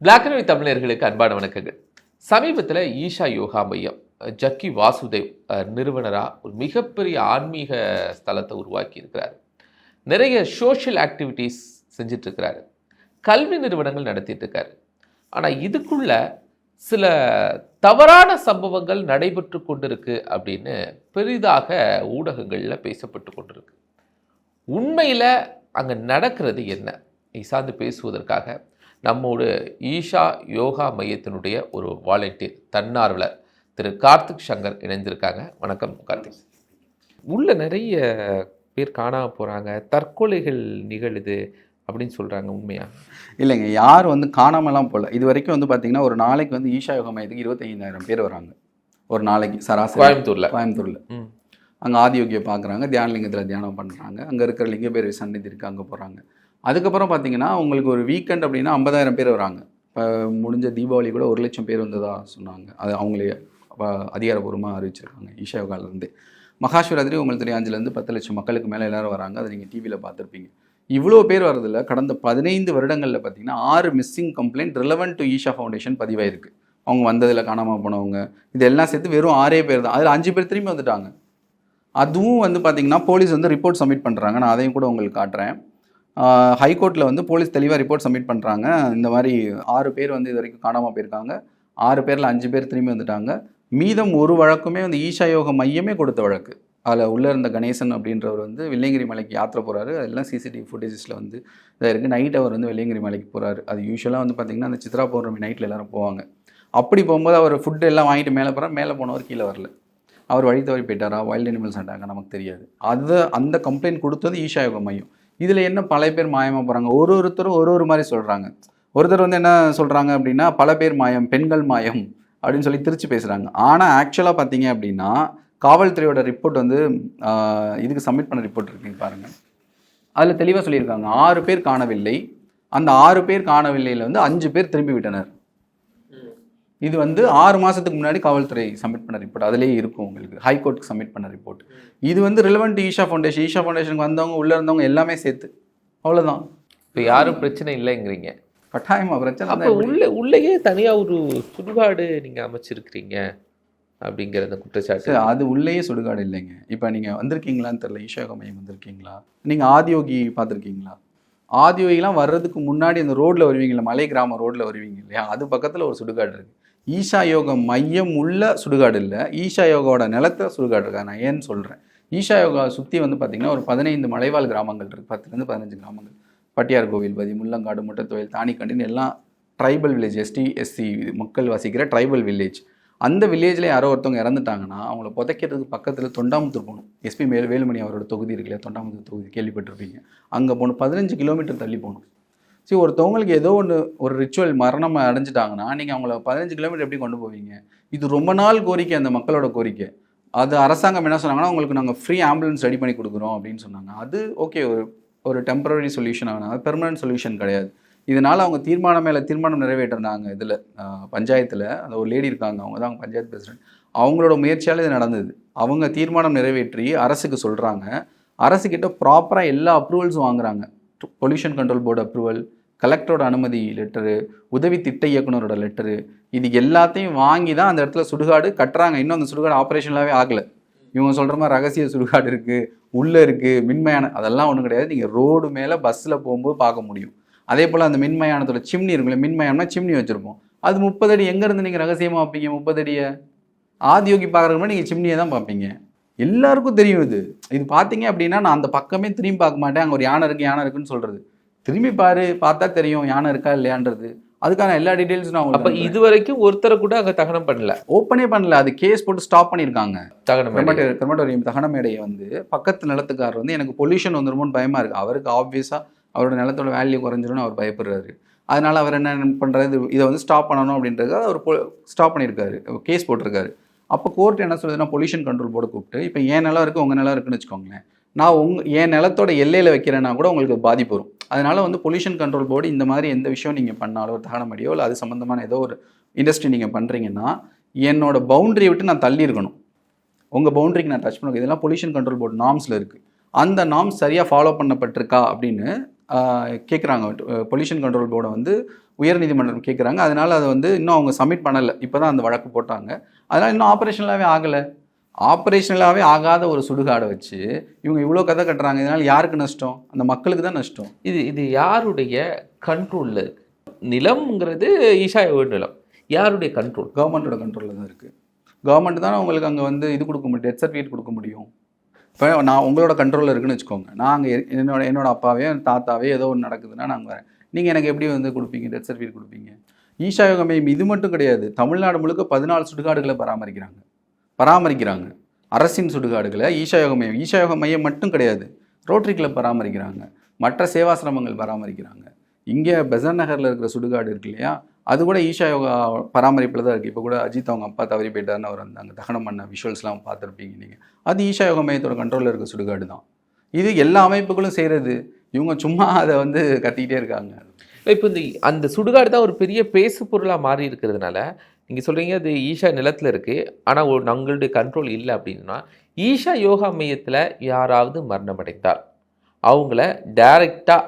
Black and white தமிழர்களுக்கு அன்பான வணக்கங்கள். சமீபத்தில் ஈஷா யோகா மையம் ஜக்கி வாசுதேவ் நிறுவனராக ஒரு மிகப்பெரிய ஆன்மீக ஸ்தலத்தை உருவாக்கி இருக்கிறார். நிறைய சோஷியல் ஆக்டிவிட்டீஸ் செஞ்சிட்ருக்கிறாரு. கல்வி நிறுவனங்கள் நடத்திட்டு இருக்காரு. ஆனால் இதுக்குள்ள சில தவறான சம்பவங்கள் நடைபெற்று கொண்டிருக்கு அப்படின்னு பெரிதாக ஊடகங்களில் பேசப்பட்டு கொண்டிருக்கு. உண்மையில் அங்கே நடக்கிறது என்ன சார்ந்து பேசுவதற்காக நம்மோடு ஈஷா யோகா மையத்தினுடைய ஒரு வாலண்டியர் தன்னார்வலர் திரு கார்த்திக் சங்கர் இணைந்திருக்காங்க. வணக்கம் கார்த்திக். உள்ள நிறைய பேர் காணாமல் போகிறாங்க, தற்கொலைகள் நிகழுது அப்படின்னு சொல்கிறாங்க. உண்மையா? இல்லைங்க, யார் காணாமலாம் போகல. இது வரைக்கும் பார்த்தீங்கன்னா ஒரு நாளைக்கு ஈஷா யோகா மையத்துக்கு 25,000 பேர் வராங்க ஒரு நாளைக்கு சராசரி. கோயம்புத்தூரில் அங்கே ஆதியோகியை பார்க்குறாங்க, தியானலிங்கத்தில் தியானம் பண்ணுறாங்க, அங்கே இருக்கிற லிங்கபேர் சந்நிதி இருக்குது, அங்கே போகிறாங்க. அதுக்கப்புறம் பார்த்தீங்கன்னா உங்களுக்கு ஒரு வீக்கெண்ட் அப்படின்னா 50,000 பேர் வராங்க. இப்போ முடிஞ்ச தீபாவளி கூட 1,00,000 பேர் வந்ததாக சொன்னாங்க. அது அவங்களே அதிகாரப்பூர்வமாக அறிவிச்சிருக்காங்க ஈஷா யோகாவிலேருந்து. மகாசிவராத்திரி உங்களுக்கு தெரியும், 5,000 10 லட்சம் மக்களுக்கு மேலே எல்லோரும் வராங்க. அதை நீங்கள் டிவியில் பார்த்துருப்பீங்க. இவ்வளோ பேர் வரதில்ல. கடந்த 15 வருடங்களில் பார்த்தீங்கன்னா 6 missing complaint relevant to Isha foundation பதிவாயிருக்கு. அவங்க வந்ததில் காணாமல் போனவங்க இதெல்லாம் சேர்த்து வெறும் 6 பேர் தான். அதில் 5 பேர் திரும்பி வந்துட்டாங்க. அதுவும் பார்த்தீங்கன்னா போலீஸ் ரிப்போர்ட் சப்மிட் பண்ணுறாங்க. நான் அதையும் கூட உங்களுக்கு காட்டுறேன். ஹைகோர்ட்டில் போலீஸ் தெளிவாக ரிப்போர்ட் சப்மிட் பண்ணுறாங்க. இந்த மாதிரி 6 பேர் இது வரைக்கும் காணாமல் போயிருக்காங்க. 6 பேரில் 5 பேர் திரும்பி வந்துட்டாங்க. மீதம் ஒரு வழக்குமே ஈஷா யோக மையமே கொடுத்த வழக்கு. அதில் உள்ளே இருந்த கணேசன் அப்படின்றவர் வெள்ளையங்கிரி மலைக்கு யாத்திரை போகிறாரு. அதெல்லாம் சிசிடிவி ஃபுட்டேஜஸில் இதாக இருக்குது. நைட் அவர் வெள்ளையங்கிரி மலைக்கு போகிறாரு. அது யூஸ்வலாக பார்த்திங்கன்னா அந்த சித்ரா பௌர்ணமி நைட்டில் எல்லோரும் போவாங்க. அப்படி போகும்போது அவர் ஃபுட்டு எல்லாம் வாங்கிட்டு மேலே போகிறார். மேலே போனவர் கீழே வரல. அவர் வழி தவறி போயிட்டாரா, வைல்ட் அனிமல்ஸ் ஆண்டாங்க நமக்கு தெரியாது. அந்த கம்ப்ளைண்ட் கொடுத்தது ஈஷா யோக மையம். இதில் என்ன பல பேர் மாயமாக போகிறாங்க. ஒருத்தரும் ஒரு மாதிரி சொல்கிறாங்க. ஒருத்தர் என்ன சொல்கிறாங்க அப்படின்னா பல பேர் மாயம், பெண்கள் மாயம் அப்படின்னு சொல்லி திருச்சி பேசுகிறாங்க. ஆனால் ஆக்சுவலாக பார்த்தீங்க அப்படின்னா காவல்துறையோட ரிப்போர்ட் இதுக்கு சப்மிட் பண்ண ரிப்போர்ட் இருக்குங்க பாருங்கள். அதில் தெளிவாக சொல்லியிருக்காங்க 6 பேர் காணவில்லை. அந்த 6 பேர் காணவில்லையில் 5 பேர் திரும்பி விட்டனர். இது 6 மாதத்துக்கு முன்னாடி காவல்துறை சப்மிட் பண்ண ரிப்போர்ட். அதிலே இருக்கும் உங்களுக்கு. ஹைகோர்ட்டுக்கு சப்மிட் பண்ண ரிப்போர்ட். இது ரிலவெண்ட் ஈஷா ஃபவுண்டேஷன். ஈஷா ஃபவுண்டேஷனுக்கு வந்தவங்க உள்ளே இருந்தவங்க எல்லாமே சேர்த்து அவ்வளோதான். இப்போ யாரும் பிரச்சனை இல்லைங்கிறீங்க? கட்டாயமாக பிரச்சனை. அப்போ உள்ளேயே தனியாக ஒரு சுடுகாடு நீங்கள் அமைச்சிருக்கிறீங்க அப்படிங்கிற குற்றச்சாட்டு. அது உள்ளேயே சுடுகாடு இல்லைங்க. இப்போ நீங்கள் வந்திருக்கீங்களான்னு தெரியல. ஈஷா யோகா மையம் வந்திருக்கீங்களா? நீங்கள் ஆதியோகி பார்த்துருக்கீங்களா? ஆதியோகிலாம் வர்றதுக்கு முன்னாடி அந்த ரோட்டில் வருவீங்களா, மலை கிராம ரோட்டில் வருவீங்க இல்லையா, அது பக்கத்தில் ஒரு சுடுகாடு இருக்குது. ஈஷா யோகா மையம் உள்ள சுடுகாடு இல்லை, ஈஷா யோகாவோட நிலத்தை சுடுகாடு இருக்கா. நான் ஏன்னு சொல்கிறேன், ஈஷா யோகா சுற்றி பார்த்தீங்கன்னா ஒரு 15 மலைவாழ் கிராமங்கள் இருக்குது. 10 to 15 கிராமங்கள். பட்டியார் கோவில்பதி, முள்ளங்காடு, முட்டத்தோயில், தானிக்கண்டின்னு எல்லாம் ட்ரைபல் வில்லேஜ், எஸ்டி எஸ்சி மக்கள் வசிக்கிற ட்ரைபல் வில்லேஜ். அந்த வில்லேஜில் யாரோ ஒருத்தவங்க இறந்துட்டாங்கன்னா அவங்கள புதைக்கிறதுக்கு பக்கத்தில் தொண்டாமுத்தூர் போகணும். எஸ்பி வேலுமணி அவரோட தொகுதி இருக்கு இல்லையா, தொண்டாமுத்தூர் தொகுதி கேள்விப்பட்டிருப்பீங்க. அங்கே போகணும். 15 கிலோமீட்டர் தள்ளி போகணும். சரி, ஒருத்தவங்களுக்கு ஏதோ ஒரு ரிச்சுவல் மரணம் அடைஞ்சிட்டாங்கன்னா நீங்கள் அவங்கள 15 கிலோமீட்டர் எப்படி கொண்டு போவீங்க? இது ரொம்ப நாள் கோரிக்கை, அந்த மக்களோட கோரிக்கை. அது அரசாங்கம் என்ன சொன்னாங்கன்னா உங்களுக்கு நாங்கள் ஃப்ரீ ஆம்புலன்ஸ் ரெடி பண்ணி கொடுக்குறோம் அப்படின்னு சொன்னாங்க. அது ஓகே, ஒரு டெம்பரரி சொல்யூஷன் ஆகணும். அது பெர்மனன்ட் சொல்யூஷன் கிடையாது. இதனால் அவங்க தீர்மானம் நிறைவேற்றினாங்க. இதில் பஞ்சாயத்தில் அந்த ஒரு லேடி இருக்காங்க, அவங்க தான் பஞ்சாயத்து பிரசிடென்ட். அவங்களோட முயற்சியால் இது நடந்தது. அவங்க தீர்மானம் நிறைவேற்றி அரசுக்கு சொல்கிறாங்க. அரசுக்கிட்ட ப்ராப்பராக எல்லா அப்ரூவல்ஸும் வாங்குறாங்க. பொல்யூஷன் கண்ட்ரோல் போர்டு அப்ரூவல், கலெக்டரோட அனுமதி லெட்டரு, உதவி திட்ட இயக்குனரோட லெட்டரு, இது எல்லாத்தையும் வாங்கி தான் அந்த இடத்துல சுடுகாடு கட்டுறாங்க. இன்னும் அந்த சுடுகாடு ஆப்ரேஷன்லாகவே ஆகலை. இவங்க சொல்கிற மாதிரி ரகசிய சுடுகாடு இருக்குது, உள்ளே இருக்குது, மின்மயான, அதெல்லாம் ஒன்றும் கிடையாது. நீங்கள் ரோடு மேலே பஸ்ஸில் போகும்போது பார்க்க முடியும். அதே போல் அந்த மின்மயானத்தோட சிம்னி இருக்குல்ல, மின்மயானம்னா சிம்னி வச்சுருப்போம். அது 30 அடி. எங்கேருந்து நீங்கள் ரகசியமாக பார்ப்பீங்க 30 அடியை? ஆதியோகி பார்க்குறதுக்கு முன்னாடி நீங்கள் சிம்னியை தான் பார்ப்பீங்க. எல்லாருக்கும் தெரியும் இது பார்த்தீங்க அப்படின்னா நான் அந்த பக்கமே திரும்பி பார்க்க மாட்டேன். அங்கே ஒரு யானை இருக்குன்னு சொல்கிறது. திரும்பி பார்த்தா தெரியும் யானை இருக்கா இல்லையான்றது. அதுக்கான எல்லா டீட்டெயில்ஸும் நான். அப்போ இது வரைக்கும் ஒருத்தரை கூட அங்கே தகனம் பண்ணல, ஓப்பனே பண்ணல. அது கேஸ் போட்டு ஸ்டாப் பண்ணியிருக்காங்க. கிரமட்டோரியம் தகன மேடையை பக்கத்து நிலத்துக்காரர் எனக்கு பொல்யூஷன் வந்துருமோன்னு பயமாக இருக்குது. அவருக்கு ஆப்வியஸாக அவரோட நிலத்தோட வேல்யூ குறைஞ்சிரும்னு அவர் பயப்படுறாரு. அதனால் அவர் என்ன பண்ணுறது, இதை ஸ்டாப் பண்ணணும் அப்படின்றது அவர் ஸ்டாப் பண்ணியிருக்காரு, கேஸ் போட்டிருக்காரு. அப்போ கோர்ட் என்ன சொல்லுதுன்னா பொல்யூஷன் கண்ட்ரோல் போர்டு கூப்பிட்டு, இப்போ என் நிலம் இருக்குது உங்கள் நிலம் இருக்குன்னு வச்சுக்கோங்களேன், நான் என் நிலத்தோட எல்லையில் வைக்கிறேன்னா கூட உங்களுக்கு பாதிப்பு வரும். அதனால் பொல்யூஷன் கண்ட்ரோல் போர்டு இந்த மாதிரி எந்த விஷயம் நீங்கள் பண்ணாலும், ஒரு தகனமடியோ இல்லை அது சம்மந்தமான ஏதோ ஒரு இண்டஸ்ட்ரி நீங்கள் பண்ணுறீங்கன்னா என்னோட பவுண்டரியை விட்டு நான் தள்ளி இருக்கணும். உங்கள் பவுண்டரிக்கு நான் டச் பண்ணுவேன். இதெல்லாம் பொல்யூஷன் கண்ட்ரோல் போர்டு நார்ம்ஸில் இருக்குது. அந்த நார்ம்ஸ் சரியாக ஃபாலோ பண்ணப்பட்டிருக்கா அப்படின்னு கேட்குறாங்க. பொல்யூஷன் கண்ட்ரோல் போர்டை வந்து உயர்நீதிமன்றம் கேட்குறாங்க. அதனால் அதை வந்து இன்னும் அவங்க சப்மிட் பண்ணலை. இப்போ தான் அந்த வழக்கு போட்டாங்க. அதனால் இன்னும் ஆப்ரேஷனலாகவே ஆகலை. ஆப்ரேஷனலாகவே ஆகாத ஒரு சுடுகாடை வச்சு இவங்க இவ்வளோ கதை கட்டுறாங்க. இதனால் யாருக்கு நஷ்டம்? அந்த மக்களுக்கு தான் நஷ்டம். இது யாருடைய கண்ட்ரோலில் இருக்குது? நிலம்ங்கிறது ஈஷா நிலம் யாருடைய கண்ட்ரோல்? கவர்மெண்ட்டோட கண்ட்ரோலில் தான் இருக்குது. கவர்மெண்ட் தானே உங்களுக்கு அங்கே வந்து இது கொடுக்க முடியும், டெத் சர்டிஃபிகேட் கொடுக்க முடியும். இப்போ நான் உங்களோட கண்ட்ரோலில் இருக்குன்னு வச்சுக்கோங்க. நாங்கள் என்னோட அப்பாவே தாத்தாவே ஏதோ ஒன்று நடக்குதுன்னா நாங்கள் வரேன். நீங்கள் எனக்கு எப்படி வந்து கொடுப்பீங்க, டெத் சர்டிஃபிகேட் கொடுப்பீங்க? ஈஷா யோகா மையம் இது மட்டும் கிடையாது, தமிழ்நாடு முழுக்க 14 சுடுகாடுகளை பராமரிக்கிறாங்க. அரசின் சுடுகாடுகளை ஈஷா யோகா மையம் மட்டும் கிடையாது, ரோட்டரி கிளப் பராமரிக்கிறாங்க, மற்ற சேவாசிரமங்கள் பராமரிக்கிறாங்க. இங்கே பெசன் நகரில் இருக்கிற சுடுகாடு இருக்கு இல்லையா, அது கூட ஈஷா யோகா பராமரிப்பில் தான் இருக்குது. இப்போ கூட அஜித் அவங்க அப்பா தவறி போயிட்டாருன்னு அவர் வந்தாங்க, தகனம் பண்ண விஷுவல்ஸ்லாம் பார்த்துருப்பீங்க நீங்கள். அது ஈஷா யோகா மையத்தோட கண்ட்ரோலில் இருக்க சுடுகாடு தான். இது எல்லா அமைப்புகளும் செய்கிறது. இவங்க சும்மா அதை வந்து கத்திக்கிட்டே இருக்காங்க. இப்போ அந்த சுடுகாடு தான் ஒரு பெரிய பேசு பொருளாக மாறி இருக்கிறதுனால நீங்கள் சொல்கிறீங்க அது ஈஷா நிலத்தில் இருக்குது, ஆனால் நம்மளுடைய கண்ட்ரோல் இல்லை அப்படின்னா, ஈஷா யோகா மையத்தில் யாராவது மரணம் அடைந்தால் அவங்கள டைரெக்டாக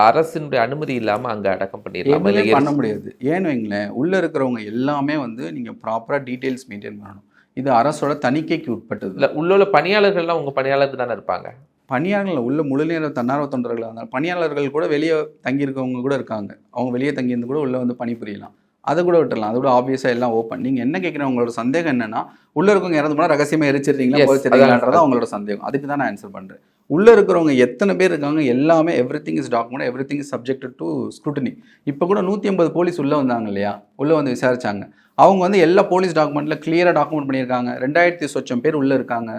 அரசினுடைய அனுமதி இல்லாமல் அங்கே அடக்கம் பண்ணிடலாம்? பண்ண முடியாது. ஏன்னு வைங்களேன், உள்ளே இருக்கிறவங்க எல்லாமே வந்து நீங்கள் ப்ராப்பராக டீட்டெயில்ஸ் மெயின்டைன் பண்ணணும். இது அரசோட தணிக்கைக்கு உட்பட்டது. இல்லை, உள்ள பணியாளர்கள்லாம் உங்கள் பணியாளர்கள் தானே இருப்பாங்க? பணியாளர்கள் உள்ள முழு நேர தன்னார்வ தொண்டர்களாக இருந்தாலும் பணியாளர்கள் கூட வெளியே தங்கியிருக்கவங்க கூட இருக்காங்க. அவங்க வெளியே தங்கியிருந்து கூட உள்ளே வந்து பணிபுரியலாம். அதை கூட விட்டுடலாம். அதோட ஆப்வியஸாக எல்லாம் ஓப்பன். நீங்கள் என்ன கேட்குறேன், உங்களோட சந்தேகம் என்னன்னா, உள்ளே இருக்கவங்க இறந்து போனால் ரகசியமாக எரிச்சிருந்தீங்களா போச்சுறீங்களான்றதான் அவங்களோட சந்தேகம். அதுக்கு தான் நான் ஆன்சர் பண்ணுறேன். உள்ளே இருக்கிறவங்க எத்தனை பேர் இருக்காங்க எல்லாமே everything is document, everything is subjected to scrutiny. இப்போ கூட 150 போலீஸ் உள்ளே வந்தாங்க இல்லையா, உள்ளே வந்து விசாரிச்சாங்க. அவங்க வந்து எல்லா போலீஸ் டாக்குமெண்ட்டில் கிளியராக டாக்குமெண்ட் பண்ணியிருக்காங்க. 2000 சொச்சம் பேர் உள்ளே இருக்காங்க,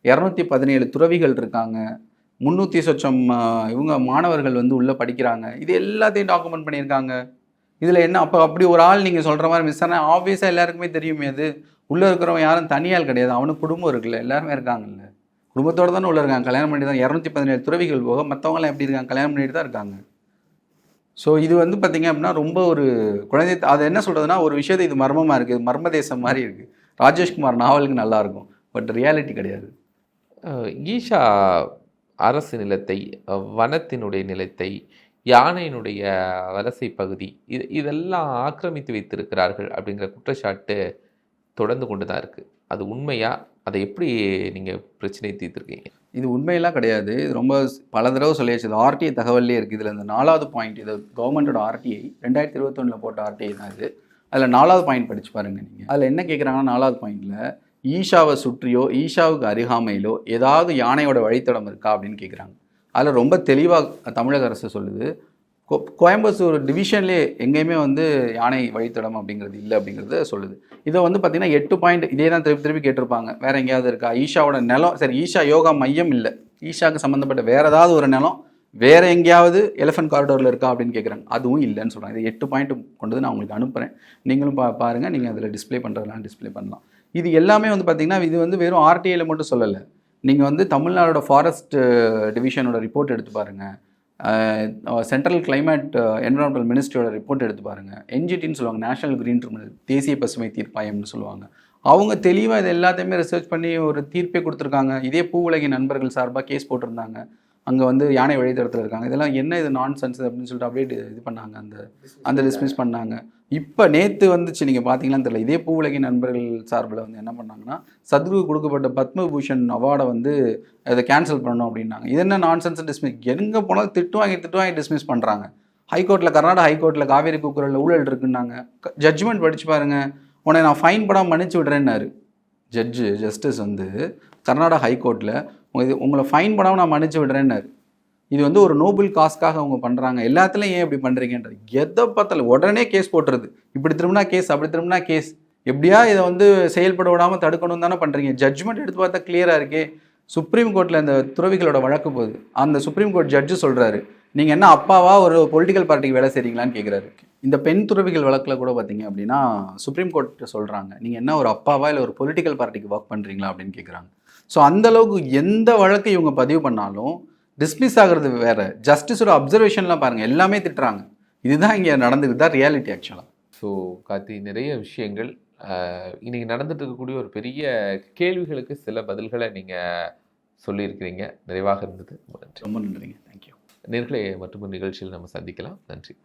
217 துறவிகள் இருக்காங்க, 300 சொச்சம் இவங்க மாணவர்கள் வந்து உள்ளே படிக்கிறாங்க. இது எல்லாத்தையும் டாக்குமெண்ட் பண்ணியிருக்காங்க. இதில் என்ன அப்படி ஒரு ஆள் நீங்கள் சொல்கிற மாதிரி மிஸ் ஆனால் ஆப்வியஸாக எல்லாருக்குமே தெரியுமே. அது உள்ளே இருக்கிறவங்க யாரும் தனியால் கிடையாது, அவனுக்கு குடும்பம் இருக்குல்ல, எல்லாருமே இருக்காங்கல்ல, குடும்பத்தோடு தானே உள்ளே இருக்காங்க. கல்யாணம் பண்ணி தான் 217 துறவிகள் போக மற்றவங்களாம் எப்படி இருக்காங்க, கல்யாணம் பண்ணிட்டு தான் இருக்காங்க. ஸோ இது வந்து பார்த்திங்க அப்படின்னா ரொம்ப ஒரு குழந்தை, அதை என்ன சொல்கிறதுனா, ஒரு விஷயத்தை இது மர்மமாக இருக்குது, மர்ம தேசம் மாதிரி இருக்குது. ராஜேஷ்குமார் நாவலுக்கு நல்லாயிருக்கும், பட் ரியாலிட்டி கிடையாது. ஈஷா அரசு நிலத்தை, வனத்தினுடைய நிலத்தை, யானையினுடைய வலசை பகுதி இதெல்லாம் ஆக்கிரமித்து வைத்திருக்கிறார்கள் அப்படிங்கிற குற்றச்சாட்டு தொடர்ந்து கொண்டு தான் இருக்குது. அது உண்மையா? அதை எப்படி நீங்கள் பிரச்சனையை தீர்த்துருக்கீங்க? இது உண்மையெல்லாம் கிடையாது. இது ரொம்ப பல தடவை சொல்லியாச்சு. இது ஆர்டிஐ தகவல்லே இருக்குது. இதில் இந்த 4வது பாயிண்ட், இது கவர்மெண்ட்டோட ஆர்டிஐ 2021 போட்ட ஆர்டிஐ தான் இது. அதில் 4வது பாயிண்ட் படித்து பாருங்கள் நீங்கள். அதில் என்ன கேட்குறாங்கன்னா, 4வது பாயிண்டில் ஈஷாவை சுற்றியோ ஈஷாவுக்கு அருகாமையிலோ ஏதாவது யானையோட வழித்தடம் இருக்கா அப்படின்னு கேட்குறாங்க. அதில் ரொம்ப தெளிவாக தமிழக அரசு சொல்லுது, கோயம்புத்தூர் டிவிஷன்லேயே எங்கேயுமே வந்து யானை வழித்தடம் அப்படிங்கிறது இல்லை அப்படிங்கிறத சொல்லுது. இதை வந்து பார்த்திங்கன்னா 8 பாயிண்ட் இதே தான் திருப்பி கேட்டிருப்பாங்க. வேறு எங்கேயாவது இருக்கா ஈஷாவோட நிலம்? சரி, ஈஷா யோகா மையம் இல்லை, ஈஷாவுக்கு சம்மந்தப்பட்ட வேறு ஏதாவது ஒரு நிலம் வேறு எங்கேயாவது எலிஃபென்ட் காரிடோரில் இருக்கா அப்படின்னு கேட்குறாங்க. அதுவும் இல்லைன்னு சொல்கிறாங்க. இது 8 பாயிண்ட் கொண்டு நான் உங்களுக்கு அனுப்புகிறேன், நீங்களும் பாருங்கள். நீங்கள் அதில் டிஸ்பிளே பண்ணுறதுலாம் டிஸ்பிளே பண்ணலாம். இது எல்லாமே வந்து பார்த்திங்கன்னா இது வந்து வெறும் ஆர்டிஐயில் மட்டும் சொல்லலை. நீங்கள் வந்து தமிழ்நாடோட ஃபாரஸ்ட் டிவிஷனோட ரிப்போர்ட் எடுத்து பாருங்கள், சென்ட்ரல் கிளைமேட் என்விரான்மெண்டல் மினிஸ்ட்ரியோட ரிப்போர்ட் எடுத்து பாருங்கள், என்ஜிடின்னு சொல்லுவாங்க, நேஷனல் கிரீன் ட்ரிபியூனல், தேசிய பசுமை தீர்ப்பாயம்னு சொல்லுவாங்க. அவங்க தெளிவாக இது எல்லாத்தையுமே ரிசர்ச் பண்ணி ஒரு தீர்ப்பே கொடுத்துருக்காங்க. இதே பூவுலகின் நண்பர்கள் சார்பாக கேஸ் போட்டிருந்தாங்க. அங்கே வந்து யானை வழித்தடத்தில் இருக்காங்க. இதெல்லாம் என்ன இது நான் சென்ஸ் அப்படின்னு சொல்லிட்டு அப்படியே இது பண்ணாங்க, அந்த டிஸ்மிஸ் பண்ணாங்க. இப்போ நேற்று வந்துச்சு, நீங்கள் பார்த்தீங்களான்னு தெரியல, இதே பூவுலகின் நண்பர்கள் சார்பில் வந்து என்ன பண்ணாங்கன்னா, சத்குரு கொடுக்கப்பட்ட பத்மபூஷன் அவார்டை வந்து அதை கேன்சல் பண்ணணும் அப்படின்னாங்க. இது என்ன நான் சென்ஸ் டிஸ்மிஸ்? எங்கே போனாலும் திட்டு வாங்கி டிஸ்மிஸ் பண்ணுறாங்க. ஹைகோர்ட்டில், கர்நாடகா ஹைகோர்ட்டில் காவேரி கூக்குரலில் ஊழல் இருக்குன்னாங்க. ஜட்ஜ்மெண்ட் படித்து பாருங்கள், உன்னை நான் ஃபைன் படாமல் மன்னிச்சு விடுறேன்னாரு ஜஸ்டிஸ் வந்து கர்நாடகா ஹைகோர்ட்டில். உங்களை ஃபைன் படாமல் நான் மன்னிச்சு விடுறேன்னாரு. இது வந்து ஒரு நோபல் காஸ்க்காக அவங்க பண்ணுறாங்க. எல்லாத்துலையும் ஏன் இப்படி பண்ணுறீங்கன்றது, எதை பார்த்தாலும் உடனே கேஸ் போட்டுறது. இப்படி திரும்பினா கேஸ், அப்படி திரும்பினா கேஸ். எப்படியா இதை வந்து செயல்பட விடாமல் தடுக்கணும் தானே பண்ணுறீங்க. ஜட்ஜ்மெண்ட் எடுத்து பார்த்தா கிளியராக இருக்கே. சுப்ரீம் கோர்ட்டில் இந்த துறவிகளோட வழக்கு போகுது. அந்த சுப்ரீம் கோர்ட் ஜட்ஜு சொல்கிறாரு, நீங்கள் என்ன அப்பாவா ஒரு பொலிட்டிக்கல் பார்ட்டிக்கு வேலை செய்கிறீங்களான்னு கேட்குறாரு. இந்த பெண் துறவிகள் வழக்கில் கூட பார்த்தீங்க அப்படின்னா சுப்ரீம் கோர்ட் சொல்கிறாங்க, நீங்கள் என்ன ஒரு அப்பாவா இல்லை ஒரு பொலிட்டிக்கல் பார்ட்டிக்கு ஒர்க் பண்ணுறீங்களா அப்படின்னு கேட்குறாங்க. ஸோ அந்தளவுக்கு எந்த வழக்கை இவங்க பதிவு பண்ணாலும் டிஸ்மிஸ் ஆகிறது வேறு. ஜஸ்டிஸோட அப்சர்வேஷன்லாம் பாருங்கள், எல்லாமே திட்டுறாங்க. இதுதான் இங்கே நடந்துக்கிட்டு தான் ரியாலிட்டி ஆக்சுவலாக. ஸோ கார்த்தி, நிறைய விஷயங்கள் இன்றைக்கி நடந்துட்டு இருக்கக்கூடிய ஒரு பெரிய கேள்விகளுக்கு சில பதில்களை நீங்கள் சொல்லியிருக்கிறீங்க. நிறைவாக இருந்தது. ரொம்ப நன்றிங்க. தேங்க்யூ. நேர்களே மற்றும் நிகழ்ச்சியில் நம்ம சந்திக்கலாம். நன்றி.